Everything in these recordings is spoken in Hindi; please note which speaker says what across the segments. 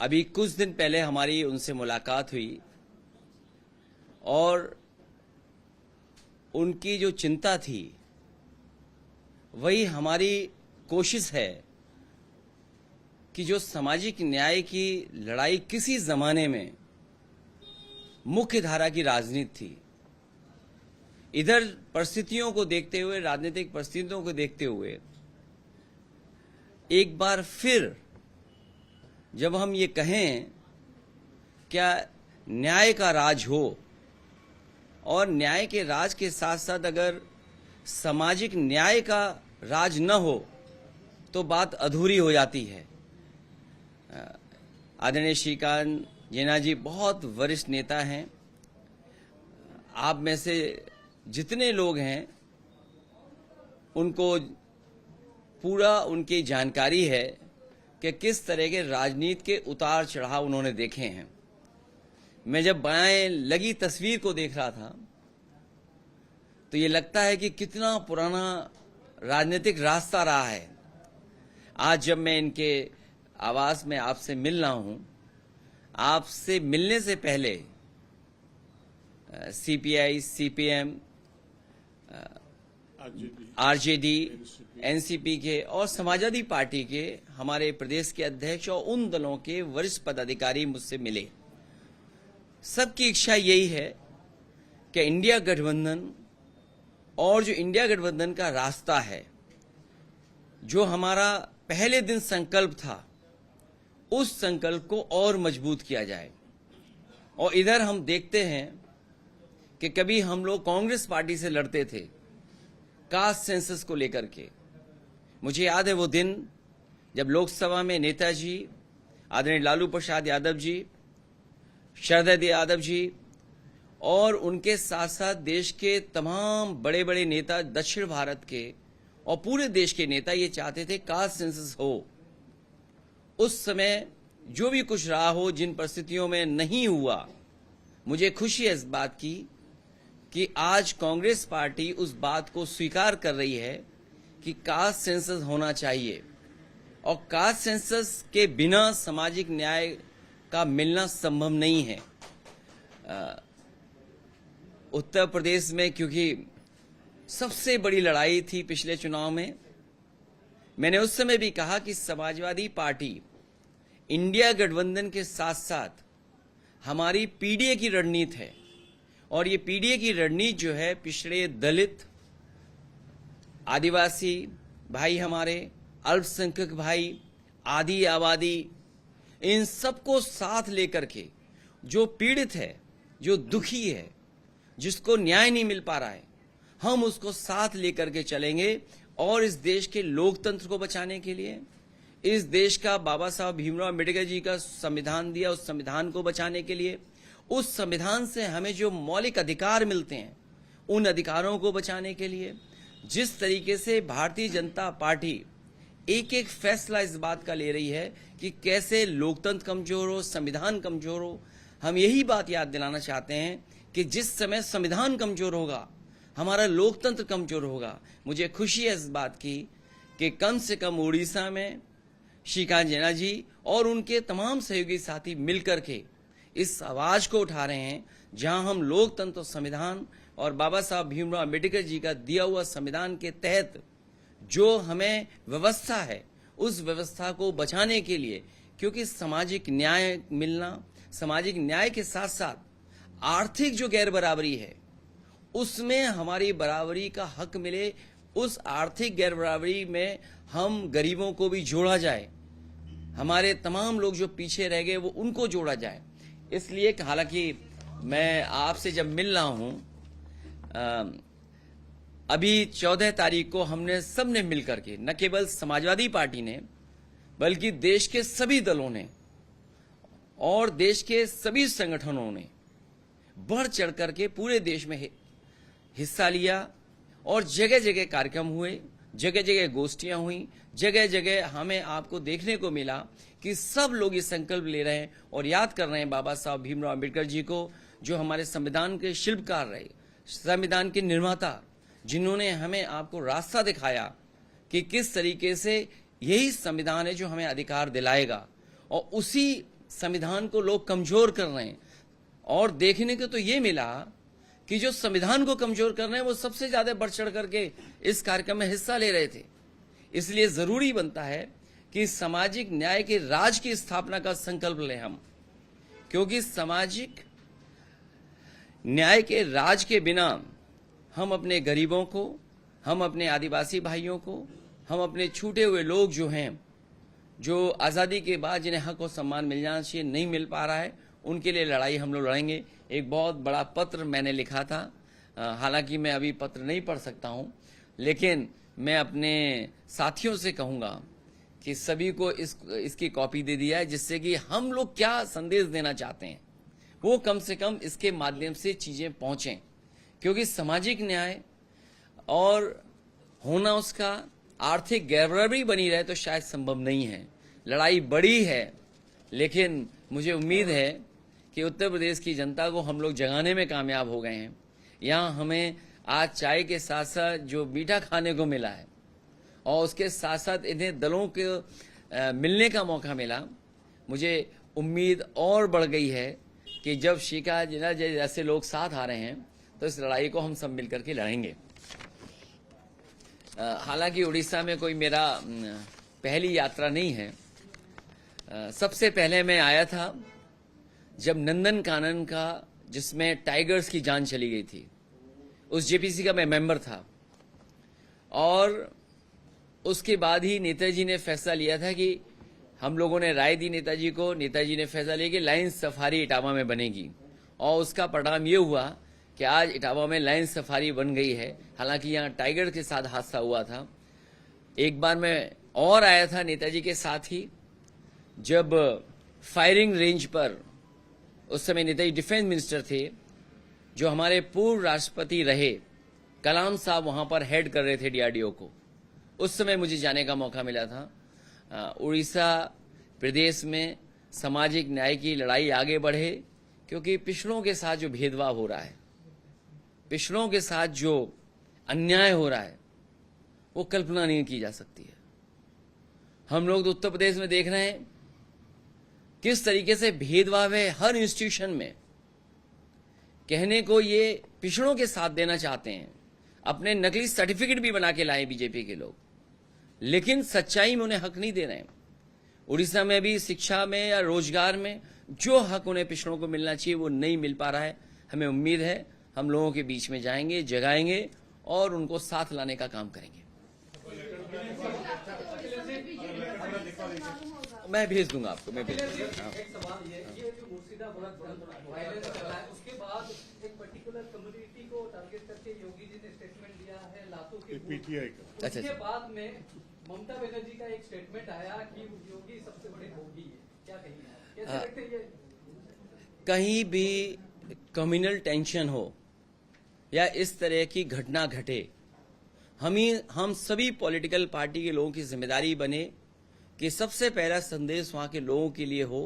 Speaker 1: अभी कुछ दिन पहले हमारी उनसे मुलाकात हुई और उनकी जो चिंता थी वही हमारी कोशिश है कि जो सामाजिक न्याय की लड़ाई किसी जमाने में मुख्य धारा की राजनीति थी, इधर परिस्थितियों को देखते हुए, राजनीतिक परिस्थितियों को देखते हुए एक बार फिर जब हम ये कहें क्या न्याय का राज हो और न्याय के राज के साथ साथ अगर सामाजिक न्याय का राज न हो तो बात अधूरी हो जाती है। आदरणीय श्रीकांत जेना जी बहुत वरिष्ठ नेता हैं। आप में से जितने लोग हैं उनको पूरा उनकी जानकारी है कि किस तरह के राजनीति के उतार चढ़ाव उन्होंने देखे हैं। मैं जब बाएं लगी तस्वीर को देख रहा था तो ये लगता है कि कितना पुराना राजनीतिक रास्ता रहा है। आज जब मैं इनके आवास में आपसे मिल रहा हूं, आपसे मिलने से पहले सीपीआई, सीपीएम, आरजेडी, एनसीपी के और समाजवादी पार्टी के हमारे प्रदेश के अध्यक्ष और उन दलों के वरिष्ठ पदाधिकारी मुझसे मिले। सबकी इच्छा यही है कि इंडिया गठबंधन और जो इंडिया गठबंधन का रास्ता है, जो हमारा पहले दिन संकल्प था, उस संकल्प को और मजबूत किया जाए। और इधर हम देखते हैं कि कभी हम लोग कांग्रेस पार्टी से लड़ते थे कास्ट सेंसस को लेकर के। मुझे याद है वो दिन जब लोकसभा में नेताजी आदरणीय लालू प्रसाद यादव जी, शरद यादव जी और उनके साथ साथ देश के तमाम बड़े बड़े नेता, दक्षिण भारत के और पूरे देश के नेता ये चाहते थे कास्ट सेंसस हो। उस समय जो भी कुछ रहा हो, जिन परिस्थितियों में नहीं हुआ, मुझे खुशी है इस बात की कि आज कांग्रेस पार्टी उस बात को स्वीकार कर रही है कि कास्ट सेंसस होना चाहिए और कास्ट सेंसस के बिना सामाजिक न्याय का मिलना संभव नहीं है। उत्तर प्रदेश में क्योंकि सबसे बड़ी लड़ाई थी पिछले चुनाव में, मैंने उस समय भी कहा कि समाजवादी पार्टी इंडिया गठबंधन के साथ साथ हमारी पीडीए की रणनीति है और ये पीडीए की रणनीति जो है पिछड़े दलित, आदिवासी भाई, हमारे अल्पसंख्यक भाई, आदि आबादी, इन सबको साथ लेकर के जो पीड़ित है, जो दुखी है, जिसको न्याय नहीं मिल पा रहा है, हम उसको साथ लेकर के चलेंगे और इस देश के लोकतंत्र को बचाने के लिए, इस देश का बाबा साहब भीमराव अम्बेडकर जी का संविधान दिया, उस संविधान को बचाने के लिए, उस संविधान से हमें जो मौलिक अधिकार मिलते हैं उन अधिकारों को बचाने के लिए, जिस तरीके से भारतीय जनता पार्टी एक एक फैसला इस बात का ले रही है कि कैसे लोकतंत्र कमजोर हो, संविधान कमजोर हो, हम यही बात याद दिलाना चाहते हैं कि जिस समय संविधान कमजोर होगा हमारा लोकतंत्र कमजोर होगा। मुझे खुशी है इस बात की कि कम से कम उड़ीसा में श्रीकांत जेना जी और उनके तमाम सहयोगी साथी मिलकर के इस आवाज को उठा रहे हैं, जहां हम लोकतंत्र, संविधान और बाबा साहब भीमराव अम्बेडकर जी का दिया हुआ संविधान के तहत जो हमें व्यवस्था है, उस व्यवस्था को बचाने के लिए, क्योंकि सामाजिक न्याय मिलना, सामाजिक न्याय के साथ साथ आर्थिक जो गैर बराबरी है उसमें हमारी बराबरी का हक मिले, उस आर्थिक गैर बराबरी में हम गरीबों को भी जोड़ा जाए, हमारे तमाम लोग जो पीछे रह गए वो उनको जोड़ा जाए। इसलिए हालांकि मैं आपसे जब मिल रहा हूं, अभी 14 तारीख को हमने सबने मिलकर के, न केवल समाजवादी पार्टी ने बल्कि देश के सभी दलों ने और देश के सभी संगठनों ने बढ़ चढ़ करके पूरे देश में हिस्सा लिया और जगह जगह कार्यक्रम हुए, जगह जगह गोष्ठियां हुई, जगह जगह हमें आपको देखने को मिला कि सब लोग ये संकल्प ले रहे हैं और याद कर रहे हैं बाबा साहब भीमराव अम्बेडकर जी को, जो हमारे संविधान के शिल्पकार रहे, संविधान के निर्माता, जिन्होंने हमें आपको रास्ता दिखाया कि किस तरीके से यही संविधान है जो हमें अधिकार दिलाएगा। और उसी संविधान को लोग कमजोर कर रहे हैं। और देखने को तो ये मिला कि जो संविधान को कमजोर कर रहे हैं वो सबसे ज्यादा बढ़ चढ़ करके इस कार्यक्रम में हिस्सा ले रहे थे। इसलिए जरूरी बनता है कि सामाजिक न्याय के राज की स्थापना का संकल्प लें हम, क्योंकि सामाजिक न्याय के राज के बिना हम अपने गरीबों को, हम अपने आदिवासी भाइयों को, हम अपने छूटे हुए लोग जो हैं, जो आज़ादी के बाद जिन्हें हक और सम्मान मिल जाना चाहिए नहीं मिल पा रहा है, उनके लिए लड़ाई हम लोग लड़ेंगे। एक बहुत बड़ा पत्र मैंने लिखा था, हालांकि मैं अभी पत्र नहीं पढ़ सकता हूं, लेकिन मैं अपने साथियों से कहूंगा कि सभी को इसकी कॉपी दे दिया है, जिससे कि हम लोग क्या संदेश देना चाहते हैं वो कम से कम इसके माध्यम से चीजें पहुंचें। क्योंकि सामाजिक न्याय और होना उसका आर्थिक गैरबराबरी बनी रहे तो शायद संभव नहीं है। लड़ाई बड़ी है, लेकिन मुझे उम्मीद है कि उत्तर प्रदेश की जनता को हम लोग जगाने में कामयाब हो गए हैं। यहाँ हमें आज चाय के साथ साथ जो मीठा खाने को मिला है और उसके साथ साथ इन्हें दलों के मिलने का मौका मिला, मुझे उम्मीद और बढ़ गई है कि जब शिका जिला जैसे लोग साथ आ रहे हैं तो इस लड़ाई को हम सब मिलकर के लड़ेंगे। हालांकि उड़ीसा में कोई मेरा पहली यात्रा नहीं है। सबसे पहले मैं आया था जब नंदन कानन का, जिसमें टाइगर्स की जान चली गई थी, उस जेपीसी का मैं मेंबर था। और उसके बाद ही नेताजी ने फैसला लिया था कि हम लोगों ने राय दी नेताजी को, नेताजी ने फैसला लिया कि लायन सफारी इटावा में बनेगी। और उसका परिणाम ये हुआ कि आज इटावा में लायन सफारी बन गई है। हालांकि यहाँ टाइगर के साथ हादसा हुआ था। एक बार मैं और आया था नेताजी के साथ ही, जब फायरिंग रेंज पर, उस समय नेताजी डिफेंस मिनिस्टर थे, जो हमारे पूर्व राष्ट्रपति रहे कलाम साहब वहां पर हेड कर रहे थे डीआरडीओ को। उस समय मुझे जाने का मौका मिला था। उड़ीसा प्रदेश में सामाजिक न्याय की लड़ाई आगे बढ़े, क्योंकि पिछड़ों के साथ जो भेदभाव हो रहा है, पिछड़ों के साथ जो अन्याय हो रहा है, वो कल्पना नहीं की जा सकती है। हम लोग तो उत्तर प्रदेश में देख रहे हैं किस तरीके से भेदभाव है हर इंस्टीट्यूशन में। कहने को ये पिछड़ों के साथ देना चाहते हैं, अपने नकली सर्टिफिकेट भी बना के लाए बीजेपी के लोग, लेकिन सच्चाई में उन्हें हक नहीं दे रहे हैं। उड़ीसा में भी शिक्षा में या रोजगार में जो हक उन्हें पिछड़ों को मिलना चाहिए वो नहीं मिल पा रहा है। हमें उम्मीद है हम लोगों के बीच में जाएंगे, जगाएंगे और उनको साथ लाने का काम करेंगे। मैं भेज दूंगा आपको, मैं भेज दूंगा।
Speaker 2: एक सवाल ये जो मुर्शिदाबाद वायलेंस चल रहा है, उसके बाद एक पर्टिकुलर कम्युनिटी को टारगेट करके योगी जी ने स्टेटमेंट दिया है लातू के पीटीआई का। उसके बाद में ममता बनर्जी का एक स्टेटमेंट आया कि योगी सबसे बड़े भोगी है। क्या कहेंगे, कैसे देखते हैं ये?
Speaker 1: कहीं भी कम्युनल टेंशन हो या इस तरह की घटना घटे, हम सभी पॉलिटिकल पार्टी के लोगों की जिम्मेदारी बने कि सबसे पहला संदेश वहां के लोगों के लिए हो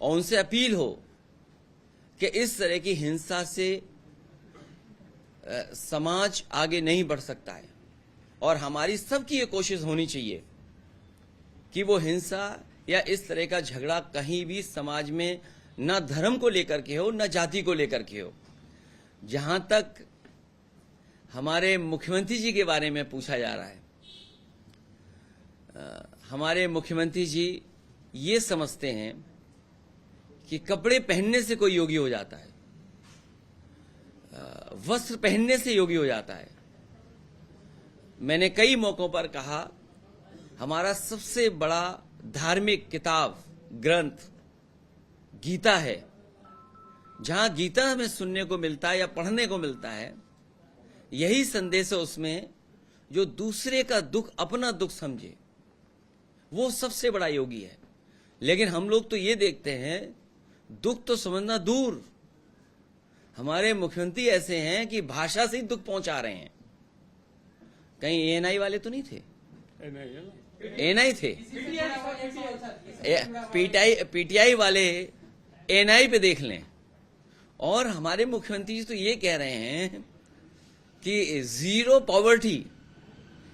Speaker 1: और उनसे अपील हो कि इस तरह की हिंसा से समाज आगे नहीं बढ़ सकता है। और हमारी सबकी ये कोशिश होनी चाहिए कि वो हिंसा या इस तरह का झगड़ा कहीं भी समाज में न धर्म को लेकर के हो, न जाति को लेकर के हो। जहां तक हमारे मुख्यमंत्री जी के बारे में पूछा जा रहा है, हमारे मुख्यमंत्री जी ये समझते हैं कि कपड़े पहनने से कोई योगी हो जाता है, वस्त्र पहनने से योगी हो जाता है। मैंने कई मौकों पर कहा, हमारा सबसे बड़ा धार्मिक किताब ग्रंथ गीता है। जहां गीता हमें सुनने को मिलता है या पढ़ने को मिलता है, यही संदेश है उसमें, जो दूसरे का दुख अपना दुख समझे, वो सबसे बड़ा योगी है। लेकिन हम लोग तो ये देखते हैं, दुख तो समझना दूर, हमारे मुख्यमंत्री ऐसे हैं कि भाषा से ही दुख पहुंचा रहे हैं। कहीं एएनआई वाले तो नहीं थे? एएनआई थे, पीटीआई वाले एएनआई पे देख लें। और हमारे मुख्यमंत्री जी तो ये कह रहे हैं कि जीरो पॉवर्टी,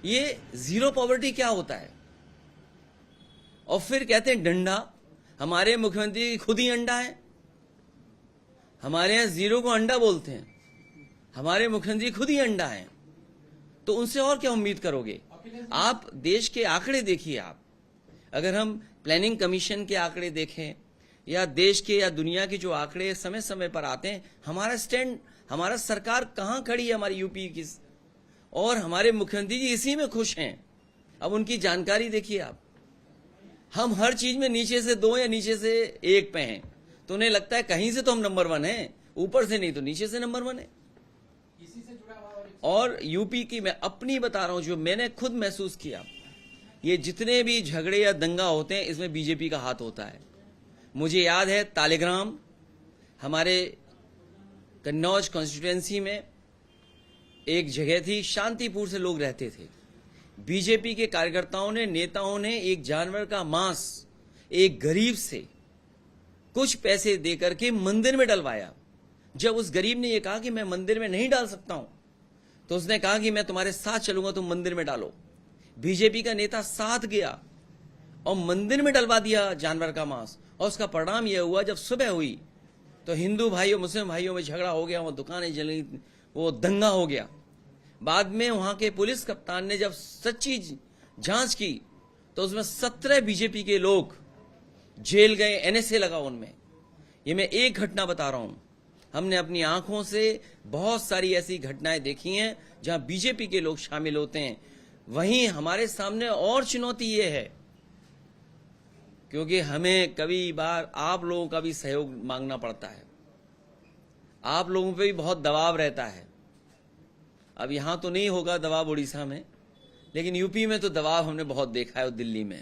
Speaker 1: ये जीरो पॉवर्टी क्या होता है? और फिर कहते हैं डंडा। हमारे मुख्यमंत्री खुद ही अंडा है। हमारे यहाँ जीरो को अंडा बोलते हैं, हमारे मुख्यमंत्री खुद ही अंडा है, तो उनसे और क्या उम्मीद करोगे आप? देश के आंकड़े देखिए आप, अगर हम प्लानिंग कमीशन के आंकड़े देखें या देश के या दुनिया के जो आंकड़े समय समय पर आते हैं, हमारा स्टैंड, हमारा सरकार कहां खड़ी है हमारी यूपी की, और हमारे मुख्यमंत्री जी इसी में खुश हैं। अब उनकी जानकारी देखिए आप, हम हर चीज में नीचे से 2 या नीचे से 1 पे हैं, तो उन्हें लगता है कहीं से तो हम नंबर 1 हैं, ऊपर से नहीं तो नीचे से नंबर 1 है।
Speaker 2: इसी से जुड़ा हुआ
Speaker 1: और यूपी की मैं अपनी बता रहा हूं, जो मैंने खुद महसूस किया, ये जितने भी झगड़े या दंगा होते हैं इसमें बीजेपी का हाथ होता है। मुझे याद है तालेग्राम, हमारे कन्नौज कॉन्स्टिट्यूएंसी में एक जगह थी, शांतिपुर से लोग रहते थे। बीजेपी के कार्यकर्ताओं ने, नेताओं ने एक जानवर का मांस एक गरीब से कुछ पैसे देकर के मंदिर में डलवाया। जब उस गरीब ने यह कहा कि मैं मंदिर में नहीं डाल सकता हूं, तो उसने कहा कि मैं तुम्हारे साथ चलूंगा, तुम मंदिर में डालो। बीजेपी का नेता साथ गया और मंदिर में डलवा दिया जानवर का मांस, और उसका परिणाम यह हुआ जब सुबह हुई तो हिंदू भाइयों मुस्लिम भाइयों में झगड़ा हो गया, वो दुकानें जली, वो दंगा हो गया। बाद में वहां के पुलिस कप्तान ने जब सच्ची जांच की तो उसमें 17 बीजेपी के लोग जेल गए, एनएसए लगा उनमें। ये मैं एक घटना बता रहा हूं, हमने अपनी आंखों से बहुत सारी ऐसी घटनाएं देखी हैं जहां बीजेपी के लोग शामिल होते हैं। वहीं हमारे सामने और चुनौती ये है, क्योंकि हमें कभी बार आप लोगों का भी सहयोग मांगना पड़ता है, आप लोगों पे भी बहुत दबाव रहता है। अब यहां तो नहीं होगा दबाव उड़ीसा में, लेकिन यूपी में तो दबाव हमने बहुत देखा है, और दिल्ली में।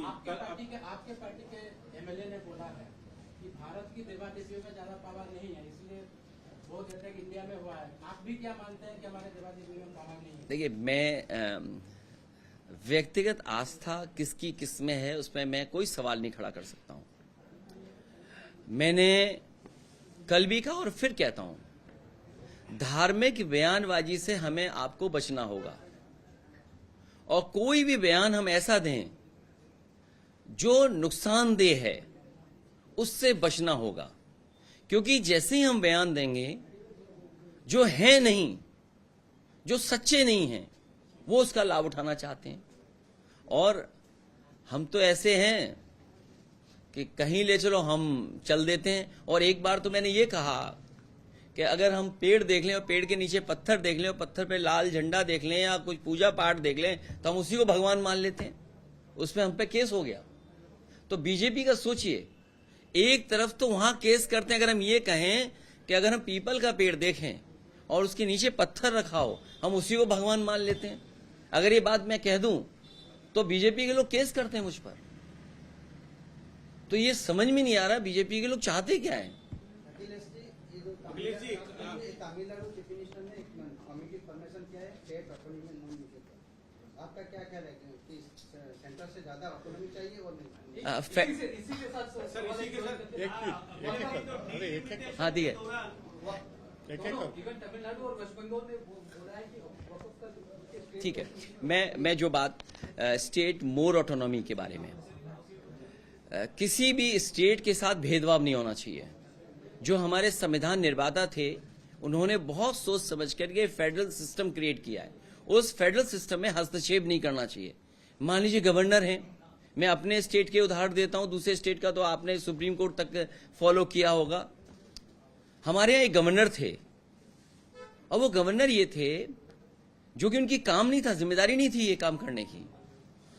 Speaker 2: आपके पार्टी के एमएलए ने बोला है कि भारत की देवा देवियों में ज्यादा पावर नहीं है, इसलिए बहुत अटैक इंडिया में हुआ है। आप भी क्या मानते हैं कि हमारे देवा देवियों में पावर नहीं है?
Speaker 1: देखिए, मैं व्यक्तिगत आस्था किसकी किस में है उसमें मैं कोई सवाल नहीं खड़ा कर सकता हूं। मैंने कल भी कहा और फिर कहता हूं, धार्मिक बयानबाजी से हमें आपको बचना होगा, और कोई भी बयान हम ऐसा दें जो नुकसानदेह है उससे बचना होगा। क्योंकि जैसे ही हम बयान देंगे जो है नहीं, जो सच्चे नहीं हैं, वो उसका लाभ उठाना चाहते हैं। और हम तो ऐसे हैं कि कहीं ले चलो हम चल देते हैं। और एक बार तो मैंने ये कहा कि अगर हम पेड़ देख लें और पेड़ के नीचे पत्थर देख लें और पत्थर पे लाल झंडा देख लें या कुछ पूजा पाठ देख लें तो हम उसी को भगवान मान लेते हैं, उसमें हम पे केस हो गया। तो बीजेपी का सोचिए, एक तरफ तो वहां केस करते हैं, अगर हम ये कहें कि अगर हम पीपल का पेड़ देखें और उसके नीचे पत्थर रखा हो हम उसी को भगवान मान लेते हैं। अगर ये बात मैं कह दूं तो बीजेपी के लोग केस करते हैं मुझ पर। तो ये समझ में नहीं आ रहा बीजेपी के लोग चाहते क्या है।
Speaker 3: तमिलनाडु चीफ मिनिस्टर ने एक कमेटी फॉर्मेशन किया है, स्टेट ऑटोनॉमी में नॉन यूजेबल। आपका क्या ख्याल है कि सेंटर से ज्यादा ऑटोनॉमी चाहिए और नहीं?
Speaker 2: इसी के साथ
Speaker 1: हाँ ठीक है,
Speaker 2: इवन तमिलनाडु और वेस्ट बंगाल ने बोला है कि
Speaker 1: ठीक है। मैं जो बात स्टेट मोर ऑटोनॉमी के बारे में, किसी भी स्टेट के साथ भेदभाव नहीं होना चाहिए। जो हमारे संविधान निर्माता थे उन्होंने बहुत सोच समझ करके फेडरल सिस्टम क्रिएट किया है, उस फेडरल सिस्टम में हस्तक्षेप नहीं करना चाहिए। मान लीजिए गवर्नर हैं, मैं अपने स्टेट के उदाहरण देता हूं, दूसरे स्टेट का तो आपने सुप्रीम कोर्ट तक फॉलो किया होगा। हमारे यहाँ एक गवर्नर थे और वो गवर्नर ये थे जो कि उनकी काम नहीं था, जिम्मेदारी नहीं थी ये काम करने की,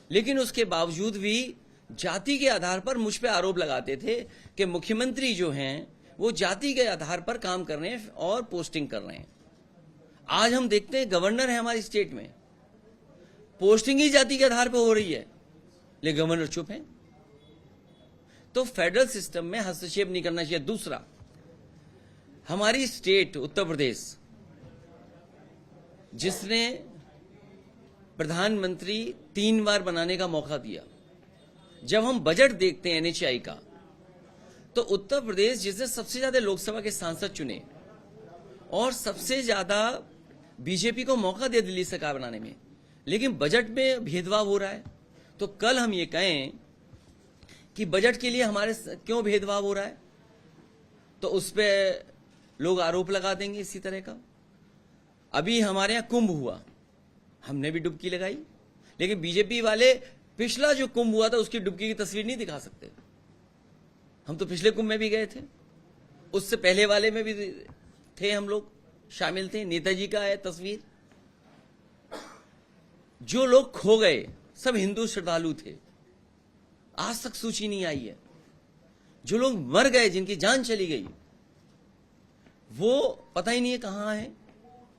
Speaker 1: लेकिन उसके बावजूद भी जाति के आधार पर मुझ पे आरोप लगाते थे कि मुख्यमंत्री जो हैं वो जाति के आधार पर काम कर रहे हैं और पोस्टिंग कर रहे हैं। आज हम देखते हैं गवर्नर है हमारी स्टेट में, पोस्टिंग ही जाति के आधार पर हो रही है, लेकिन गवर्नर चुप है। तो फेडरल सिस्टम में हस्तक्षेप नहीं करना चाहिए। दूसरा, हमारी स्टेट उत्तर प्रदेश, जिसने प्रधानमंत्री 3 बार बनाने का मौका दिया, जब हम बजट देखते हैं एनएचआई का, तो उत्तर प्रदेश जिसने सबसे ज्यादा लोकसभा के सांसद चुने और सबसे ज्यादा बीजेपी को मौका दिया दिल्ली सरकार बनाने में, लेकिन बजट में भेदभाव हो रहा है। तो कल हम ये कहें कि बजट के लिए हमारे क्यों भेदभाव हो रहा है, तो उस पर लोग आरोप लगा देंगे इसी तरह का। अभी हमारे यहां कुंभ हुआ, हमने भी डुबकी लगाई, लेकिन बीजेपी वाले पिछला जो कुंभ हुआ था उसकी डुबकी की तस्वीर नहीं दिखा सकते। हम तो पिछले कुंभ में भी गए थे, उससे पहले वाले में भी थे, हम लोग शामिल थे। नेताजी का है तस्वीर। जो लोग खो गए सब हिंदू श्रद्धालु थे, आज तक सूची नहीं आई है। जो लोग मर गए, जिनकी जान चली गई, वो पता ही नहीं है कहां है,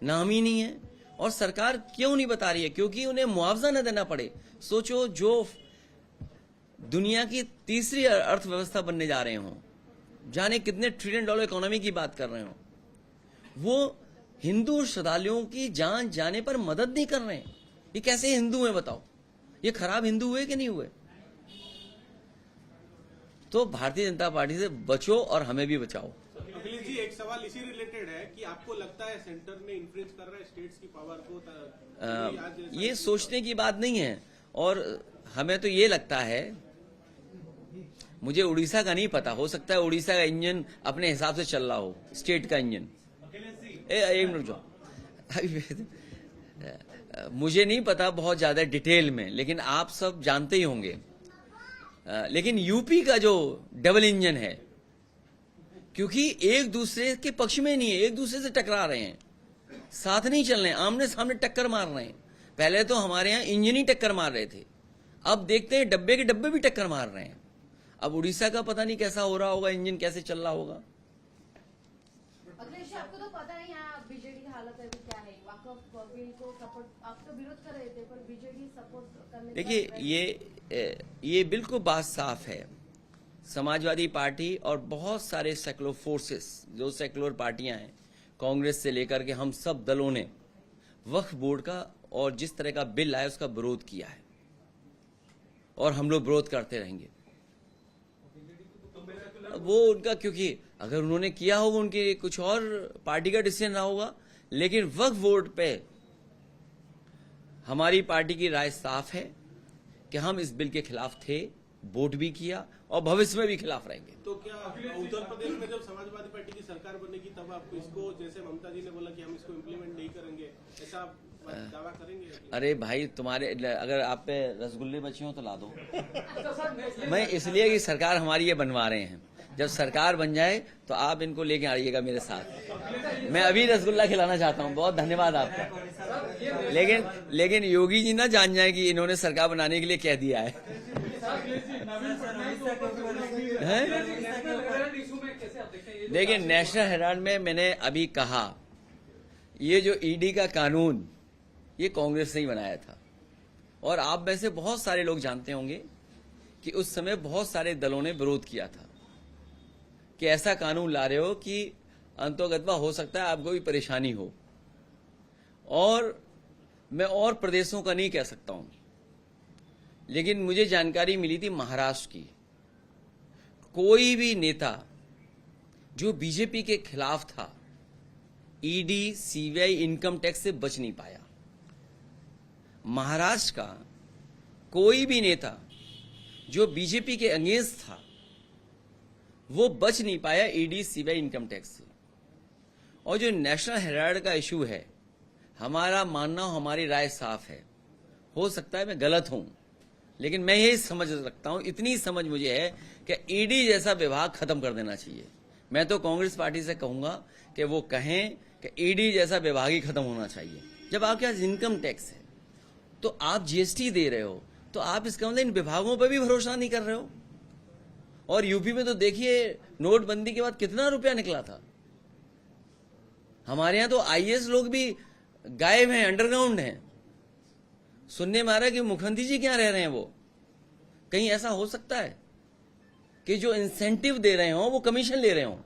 Speaker 1: नाम ही नहीं है। और सरकार क्यों नहीं बता रही है? क्योंकि उन्हें मुआवजा न देना पड़े। सोचो, जो दुनिया की तीसरी अर्थव्यवस्था बनने जा रहे हो, जाने कितने $1 ट्रिलियन इकोनॉमी की बात कर रहे हो, वो हिंदू श्रद्धालुओं की जान जाने पर मदद नहीं कर रहे हैं। ये कैसे हिंदू हैं बताओ? ये खराब हिंदू हुए कि नहीं हुए? तो भारतीय जनता पार्टी से बचो और हमें भी बचाओ।
Speaker 4: अखिलेश जी, एक सवाल इसी रिलेटेड है कि आपको लगता है सेंटर ने इन्फ्लुएंस कर रहा है स्टेट्स की पावर को?
Speaker 1: ये सोचने की बात नहीं है। और हमें तो ये लगता है, मुझे उड़ीसा का नहीं पता, हो सकता है उड़ीसा का इंजन अपने हिसाब से चल रहा हो, स्टेट का इंजन। एक मिनट जो मुझे नहीं पता बहुत ज्यादा डिटेल में, लेकिन आप सब जानते ही होंगे। लेकिन यूपी का जो डबल इंजन है, क्योंकि एक दूसरे के पक्ष में नहीं है, एक दूसरे से टकरा रहे हैं, साथ नहीं चल रहे हैं, आमने सामने टक्कर मार रहे हैं। पहले तो हमारे यहाँ इंजन ही टक्कर मार रहे थे, अब देखते हैं डब्बे के डब्बे भी टक्कर मार रहे हैं। अब उड़ीसा का पता नहीं कैसा हो रहा होगा, इंजन कैसे चल रहा होगा।
Speaker 5: अखिलेश जी, आपको तो पता है यहाँ बीजेडी की हालत है क्या है। वक्फ बिल को सपोर्ट, आप तो विरोध कर रहे थे, पर बीजेडी सपोर्ट करने।
Speaker 1: देखिए, ये बिल्कुल बात साफ है। समाजवादी पार्टी और बहुत सारे सेकुलर फोर्सेस, जो सेकुलर पार्टियां हैं, कांग्रेस से लेकर के हम सब दलों ने वक्फ बोर्ड का और जिस तरह का बिल आया उसका विरोध किया है, और हम लोग विरोध करते रहेंगे। वो उनका, क्योंकि अगर उन्होंने किया होगा, उनकी कुछ और पार्टी का डिसीजन रहा होगा, लेकिन वक्फ बोर्ड पे हमारी पार्टी की राय साफ है कि हम इस बिल के खिलाफ थे, वोट भी किया और भविष्य में भी खिलाफ रहेंगे।
Speaker 4: तो क्या उत्तर प्रदेश में जब समाजवादी पार्टी की सरकार बनेगी तब आप इसको, जैसे ममता जी ने बोला कि हम इसको इम्प्लीमेंट नहीं करेंगे, ऐसा आप दावा करेंगे?
Speaker 1: अरे भाई, तुम्हारे अगर आप पे रसगुल्ले बचे हो तो ला दो। मैं इसलिए कि सरकार हमारी ये बनवा रहे हैं, जब सरकार बन जाए तो आप इनको लेके आइएगा मेरे साथ। मैं अभी रसगुल्ला खिलाना चाहता हूँ। बहुत धन्यवाद आपका। लेकिन योगी जी ना जान जाए कि इन्होंने सरकार बनाने के लिए कह दिया है। देखिए, नेशनल हेराल्ड में मैंने अभी कहा, ये जो ईडी का कानून, ये कांग्रेस ने ही बनाया था। और आप में से बहुत सारे लोग जानते होंगे कि उस समय बहुत सारे दलों ने विरोध किया था कि ऐसा कानून ला रहे हो कि अंतोगत्वा हो सकता है आपको भी परेशानी हो। और मैं और प्रदेशों का नहीं कह सकता हूं, लेकिन मुझे जानकारी मिली थी महाराष्ट्र की, कोई भी नेता जो बीजेपी के खिलाफ था, ईडी, सीबीआई, इनकम टैक्स से बच नहीं पाया। महाराष्ट्र का कोई भी नेता जो बीजेपी के अगेंस्ट था, वो बच नहीं पाया ईडी, सीबीआई, इनकम टैक्स से। और जो नेशनल हेराल्ड का इशू है, हमारा मानना, हमारी राय साफ है। हो सकता है मैं गलत हूं, लेकिन मैं यही समझ रखता हूं, इतनी समझ मुझे है कि ईडी जैसा विभाग खत्म कर देना चाहिए। मैं तो कांग्रेस पार्टी से कहूंगा कि वो कहें कि ईडी जैसा विभाग ही खत्म होना चाहिए। जब आपके पास इनकम टैक्स है, तो आप जीएसटी दे रहे हो, तो आप इसका मतलब इन विभागों पर भी भरोसा नहीं कर रहे हो। और यूपी में तो देखिए, नोटबंदी के बाद कितना रुपया निकला था। हमारे यहां तो आईएएस लोग भी गायब हैं, अंडरग्राउंड हैं। सुनने में आ रहा है कि मुख्यमंत्री जी क्या रह रहे हैं वो। कहीं ऐसा हो सकता है कि जो इंसेंटिव दे रहे हो वो कमीशन ले रहे हो?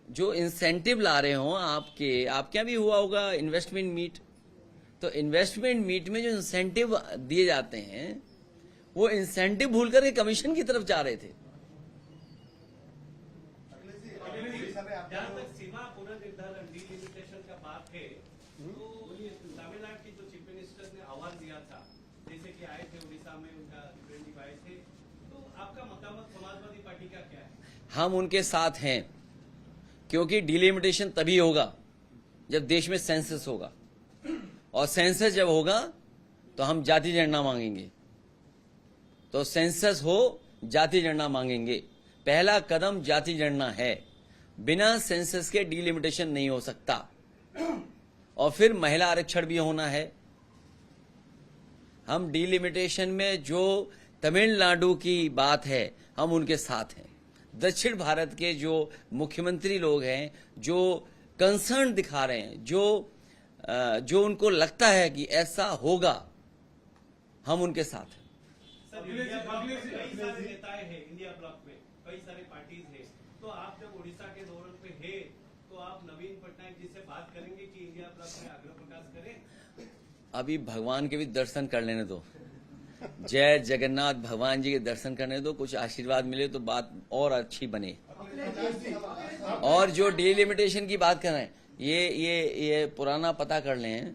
Speaker 1: जो इंसेंटिव ला रहे हो आपके यहां भी हुआ होगा इन्वेस्टमेंट मीट। तो इन्वेस्टमेंट मीट में जो इंसेंटिव दिए जाते हैं, वो इंसेंटिव भूल करके कमीशन की तरफ जा रहे थे।
Speaker 6: जहाँ तक सीमा पुनर्निर्धारण डिलिमिटेशन का बात है, तो तमिलनाडु की जो चीफ मिनिस्टर ने आवाज दिया था, जैसे कि आए थे उड़ीसा में, उनका रिप्रेजेंटेटिव आए थे, तो मत समाजवादी पार्टी का क्या है?
Speaker 1: हम उनके साथ हैं, क्योंकि डिलिमिटेशन तभी होगा जब देश में सेंसस होगा, और सेंसस जब होगा तो हम जाति जनगणना मांगेंगे। तो सेंसस हो, जाति जनगणना मांगेंगे। पहला कदम जाति जनगणना है, बिना सेंसस के डिलिमिटेशन नहीं हो सकता। और फिर महिला आरक्षण भी होना है। हम डिलिमिटेशन में जो तमिलनाडु की बात है, हम उनके साथ हैं। दक्षिण भारत के जो मुख्यमंत्री लोग हैं, जो कंसर्न दिखा रहे हैं, जो उनको लगता है कि ऐसा होगा, हम उनके साथ हैं।
Speaker 6: सर, इंडिया ब्लॉक में कई सारे नेताएं हैं, इंडिया ब्लॉक में कई सारे पार्टीज हैं, तो आप जब उड़ीसा के दौरे पे हैं, तो आप नवीन पटनायक जी से बात करेंगे कि इंडिया ब्लॉक में आग्रह प्रकाश करें?
Speaker 1: अभी भगवान के भी दर्शन कर लेने दो। जय जगन्नाथ, भगवान जी के दर्शन करने दो, कुछ आशीर्वाद मिले तो बात और अच्छी बने। और जो डिलिमिटेशन की बात कर रहे हैं, ये पुराना पता कर लें।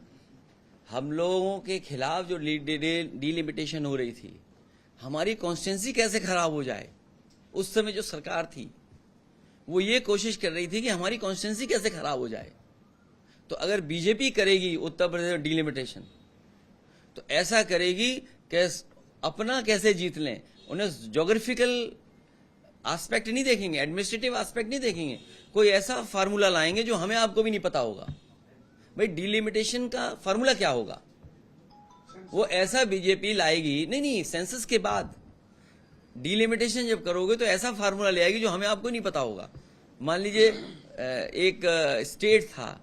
Speaker 1: हम लोगों के खिलाफ जो डिलिमिटेशन हो रही थी, हमारी कॉन्स्टिट्यूंसी कैसे खराब हो जाए, उस समय जो सरकार थी वो ये कोशिश कर रही थी कि हमारी कॉन्स्टिट्यूंसी कैसे खराब हो जाए। तो अगर बीजेपी करेगी उत्तर प्रदेश में डिलिमिटेशन, तो ऐसा करेगी कि अपना कैसे जीत लें। उन्हें ज्योग्राफिकल एस्पेक्ट नहीं देखेंगे, एडमिनिस्ट्रेटिव एस्पेक्ट नहीं देखेंगे, कोई ऐसा फार्मूला लाएंगे जो हमें आपको भी नहीं पता होगा। भाई डिलिमिटेशन का फार्मूला क्या होगा, वो ऐसा बीजेपी लाएगी। नहीं, सेंसस के बाद डिलिमिटेशन जब करोगे तो ऐसा फार्मूला ले आएगी जो हमें आपको नहीं पता होगा। मान लीजिए एक स्टेट था,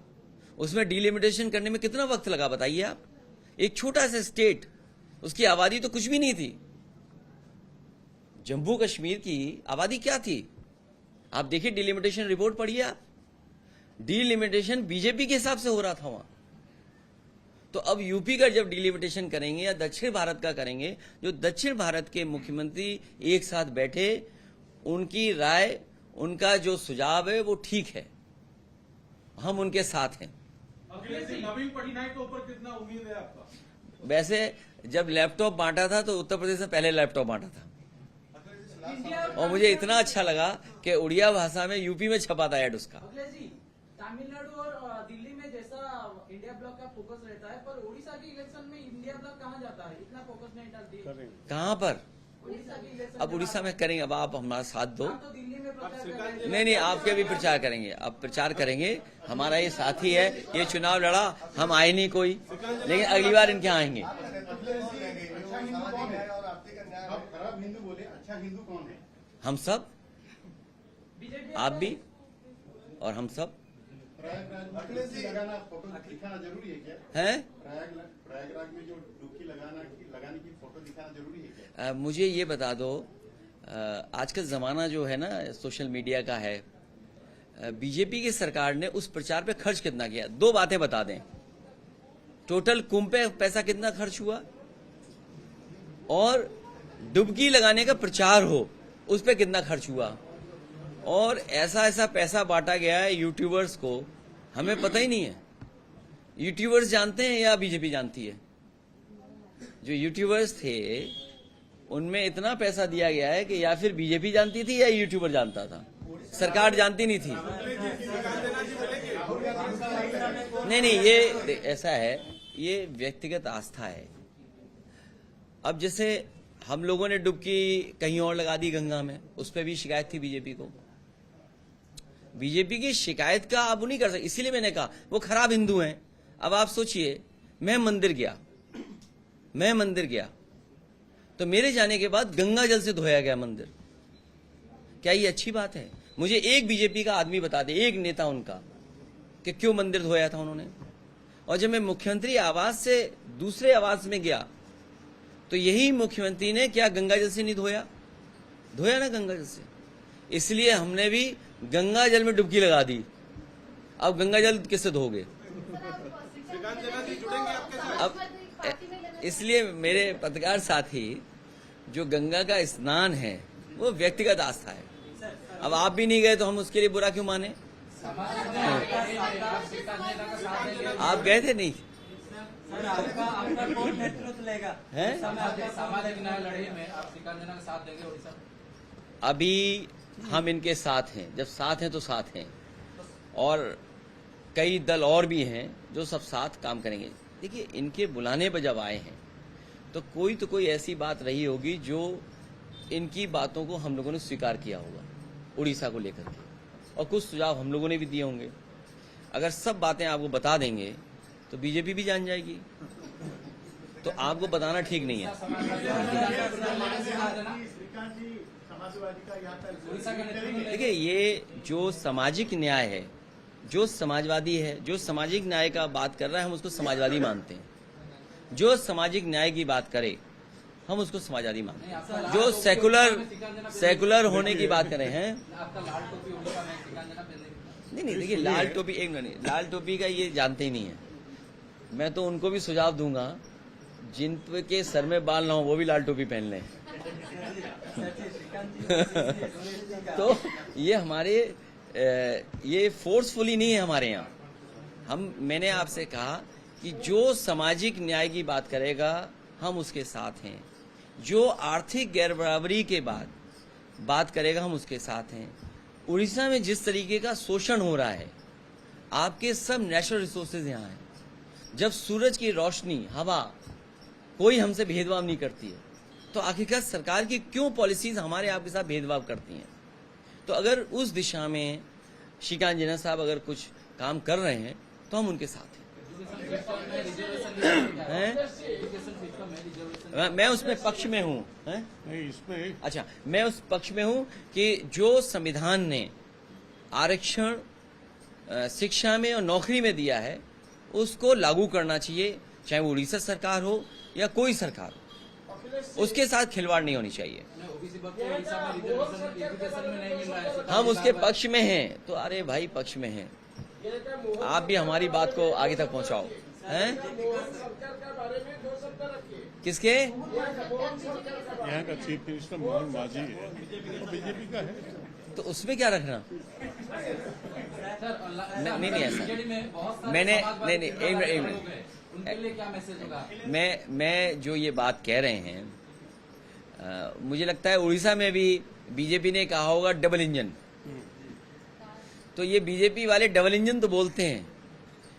Speaker 1: उसमें डिलिमिटेशन करने में कितना वक्त लगा बताइए आप। एक छोटा सा स्टेट, उसकी आबादी तो कुछ भी नहीं थी। जम्मू कश्मीर की आबादी क्या थी, आप देखिए, डिलिमिटेशन रिपोर्ट पढ़िए आप। डिलिमिटेशन बीजेपी के हिसाब से हो रहा था वहां। तो अब यूपी का जब डिलिमिटेशन करेंगे या दक्षिण भारत का करेंगे, जो दक्षिण भारत के मुख्यमंत्री एक साथ बैठे, उनकी राय, उनका जो सुझाव है वो ठीक है, हम उनके साथ हैं।
Speaker 4: नवीन पटनायक के ऊपर कितना उम्मीद है आपका?
Speaker 1: वैसे जब लैपटॉप बांटा था तो उत्तर प्रदेश में पहले लैपटॉप बांटा था, और मुझे इतना अच्छा लगा कि उड़िया भाषा में यूपी में छपा था ऐड उसका।
Speaker 2: अखिलेश जी, तमिलनाडु और दिल्ली में जैसा इंडिया ब्लॉक का फोकस रहता है, पर उड़ीसा के इलेक्शन में इंडिया ब्लॉक कहाँ जाता है, इतना फोकस नहीं डालती।
Speaker 1: कहाँ पर?
Speaker 2: उड़ीसा के इलेक्शन
Speaker 1: अब उड़ीसा में करेंगे, अब आप हमारा साथ दो।
Speaker 2: तो दिल्ली में प्रचार कर रहे हैं।
Speaker 1: नहीं, आपके भी प्रचार करेंगे, अब प्रचार करेंगे। हमारा ये साथी है, ये चुनाव लड़ा, हम आए नहीं कोई, लेकिन अगली बार इनके यहाँ आएंगे।
Speaker 7: खराब हिंदू बोले, अच्छा हिंदू कौन है?
Speaker 1: हम सब, आप भी और हम सब
Speaker 7: अखिलेश जी, लगाना फोटो दिखाना जरूरी है क्या?
Speaker 1: हैं।
Speaker 7: प्रयागराज में जो डुबकी लगाने की फोटो दिखाना जरूरी है क्या?
Speaker 1: मुझे ये बता दो, आजकल जमाना जो है ना सोशल मीडिया का है, बीजेपी की सरकार ने उस प्रचार पे खर्च कितना किया? दो बातें बता दें। टोटल कुंभ पे पैसा कितना खर्च हुआ, और डुबकी लगाने का प्रचार हो उस पे कितना खर्च हुआ, और ऐसा पैसा बांटा गया है यूट्यूबर्स को, हमें पता ही नहीं है। यूट्यूबर्स जानते हैं या बीजेपी जानती है? जो यूट्यूबर्स थे उनमें इतना पैसा दिया गया है कि या फिर बीजेपी जानती थी या यूट्यूबर जानता था, सरकार जानती नहीं थी। नहीं, ये ऐसा है, ये व्यक्तिगत आस्था है। अब जैसे हम लोगों ने डुबकी कहीं और लगा दी गंगा में, उस पर भी शिकायत थी बीजेपी को। बीजेपी की शिकायत का आप नहीं कर सकते, इसीलिए मैंने कहा वो खराब हिंदू हैं। अब आप सोचिए, मैं मंदिर गया तो मेरे जाने के बाद गंगा जल से धोया गया मंदिर, क्या ये अच्छी बात है? मुझे एक बीजेपी का आदमी बता दे, एक नेता उनका, कि क्यों मंदिर धोया था उन्होंने। और जब मैं मुख्यमंत्री आवास से दूसरे आवास में गया तो यही मुख्यमंत्री ने क्या गंगा जल से नहीं धोया ना गंगा जल से। इसलिए हमने भी गंगा जल में डुबकी लगा दी। अब गंगा जल किससे धोगे? अब इसलिए मेरे पत्रकार साथी, जो गंगा का स्नान है वो व्यक्तिगत आस्था है। अब आप भी नहीं गए तो हम उसके लिए बुरा क्यों माने? आप गए थे नहीं?
Speaker 2: आपका कौन नेतृत्व लेगा?
Speaker 1: हैं?
Speaker 2: सामाजिक न्याय लड़ाई में आप सिकंदरा का साथ देंगे उड़ीसा?
Speaker 1: अभी हम इनके साथ हैं, जब साथ हैं तो साथ हैं, और कई दल और भी हैं जो सब साथ काम करेंगे। देखिए, इनके बुलाने पर जब आए हैं तो कोई ऐसी बात रही होगी जो इनकी बातों को हम लोगों ने स्वीकार किया होगा उड़ीसा को लेकर के, और कुछ सुझाव हम लोगों ने भी दिए होंगे। अगर सब बातें आपको बता देंगे तो बीजेपी भी जान जाएगी, तो आपको बताना ठीक नहीं है। देखिए, ये जो सामाजिक न्याय है, जो समाजवादी है, जो सामाजिक न्याय का बात कर रहा है, हम उसको समाजवादी मानते हैं। जो सामाजिक न्याय की बात करे हम उसको समाजवादी मानते हैं। जो सेकुलर होने की बात करें हैं, नहीं, देखिए, लाल टोपी एक मिनट, लाल टोपी का ये जानते ही नहीं है। मैं तो उनको भी सुझाव दूंगा जिनके सर में बाल ना हो वो भी लाल टोपी पहन लें। तो ये हमारे ये फोर्सफुली नहीं है हमारे यहाँ। मैंने आपसे कहा कि जो सामाजिक न्याय की बात करेगा हम उसके साथ हैं, जो आर्थिक गैरबराबरी के बाद बात करेगा हम उसके साथ हैं। उड़ीसा में जिस तरीके का शोषण हो रहा है, आपके सब नेचुरल रिसोर्सेज यहाँ हैं। जब सूरज की रोशनी, हवा, कोई हमसे भेदभाव नहीं करती है, तो आखिरकार सरकार की क्यों पॉलिसीज हमारे आपके साथ भेदभाव करती हैं? तो अगर उस दिशा में श्रीकांत जेना साहब अगर कुछ काम कर रहे हैं तो हम उनके साथ हैं। मैं उसमें पक्ष में हूँ। अच्छा, मैं उस पक्ष में हूँ कि जो संविधान ने आरक्षण शिक्षा में और नौकरी में दिया है उसको लागू करना चाहिए, चाहे वो उड़ीसा सरकार हो या कोई सरकार हो, उसके साथ खिलवाड़ नहीं होनी चाहिए। हम उसके पक्ष में हैं, तो अरे भाई पक्ष में हैं, आप भी हमारी बात को आगे तक पहुंचाओ। हैं? किसके?
Speaker 8: यहाँ का चीफ मिनिस्टर मोहन मांझी है, बीजेपी का है,
Speaker 1: तो उसमें क्या रखना? नहीं ऐसा मैंने नहीं एक मिनट मैं जो ये बात कह रहे हैं, मुझे लगता है उड़ीसा में भी बीजेपी ने कहा होगा डबल इंजन। तो ये बीजेपी वाले डबल इंजन तो बोलते हैं,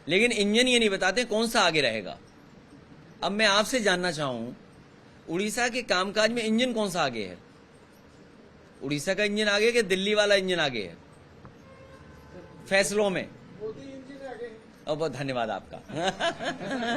Speaker 1: लेकिन इंजन ये नहीं बताते कौन सा आगे रहेगा। अब मैं आपसे जानना चाहूं, उड़ीसा के कामकाज में इंजन कौन सा आगे है? उड़ीसा का इंजन आगे कि दिल्ली वाला इंजन आगे है? फैसलों में। बहुत धन्यवाद आपका।